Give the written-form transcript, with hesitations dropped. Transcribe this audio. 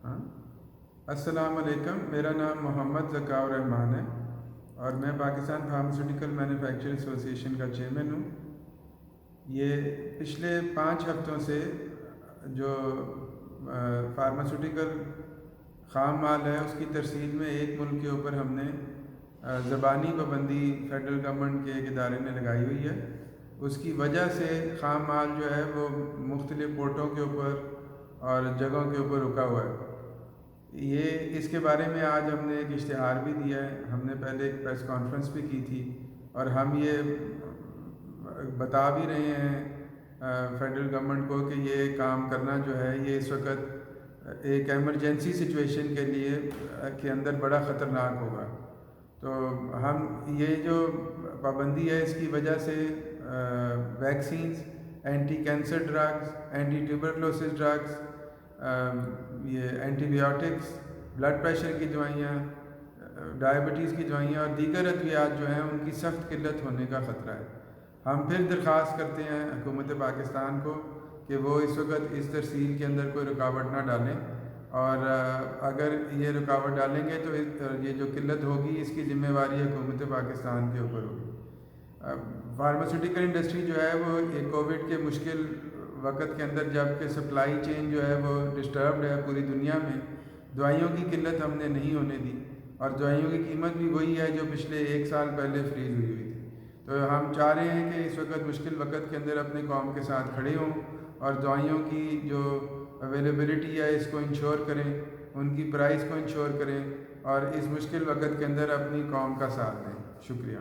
ہاں، السلام علیکم، میرا نام محمد ذکاء الرحمان ہے اور میں پاکستان فارماسیوٹیکل مینوفیکچرر ایسوسی ایشن کا چیئرمین ہوں۔ یہ پچھلے 5 ہفتوں سے جو فارماسیوٹیکل خام مال ہے اس کی ترسیل میں ایک ملک کے اوپر ہم نے زبانی پابندی فیڈرل گورنمنٹ کے ایک ادارے نے لگائی ہوئی ہے۔ اس کی وجہ سے خام مال جو ہے وہ مختلف پورٹوں کے اوپر اور جگہوں کے اوپر رکا ہوا ہے۔ اس کے بارے میں آج ہم نے ایک اشتہار بھی دیا ہے، ہم نے پہلے ایک پریس کانفرنس بھی کی تھی اور ہم یہ بتا بھی رہے ہیں فیڈرل گورنمنٹ کو کہ یہ کام کرنا جو ہے یہ اس وقت ایک ایمرجنسی سچویشن کے لیے کے اندر بڑا خطرناک ہوگا۔ تو ہم یہ جو پابندی ہے اس کی وجہ سے vaccines, anti cancer drugs, anti tuberculosis drugs, یہ اینٹی بایوٹکس، بلڈ پریشر کی دوائیاں، ڈائبٹیز کی دوائیاں اور دیگر ادویات جو ہیں ان کی سخت قلت ہونے کا خطرہ ہے۔ ہم پھر درخواست کرتے ہیں حکومت پاکستان کو کہ وہ اس وقت اس ترسیل کے اندر کوئی رکاوٹ نہ ڈالیں، اور اگر یہ رکاوٹ ڈالیں گے تو یہ جو قلت ہوگی اس کی ذمہ واری حکومت پاکستان کے اوپر ہوگی۔ فارماسیوٹیکل انڈسٹری جو ہے وہ ایک کووڈ کے مشکل وقت کے اندر جب کہ سپلائی چین جو ہے وہ ڈسٹربڈ ہے پوری دنیا میں، دوائیوں کی قلت ہم نے نہیں ہونے دی اور دوائیوں کی قیمت بھی وہی ہے جو پچھلے 1 سال پہلے فریز ہوئی تھی۔ تو ہم چاہ رہے ہیں کہ اس وقت مشکل وقت کے اندر اپنے قوم کے ساتھ کھڑے ہوں اور دوائیوں کی جو اویلیبلٹی ہے اس کو انشور کریں، ان کی پرائس کو انشور کریں اور اس مشکل وقت کے اندر اپنی قوم کا ساتھ دیں۔ شکریہ۔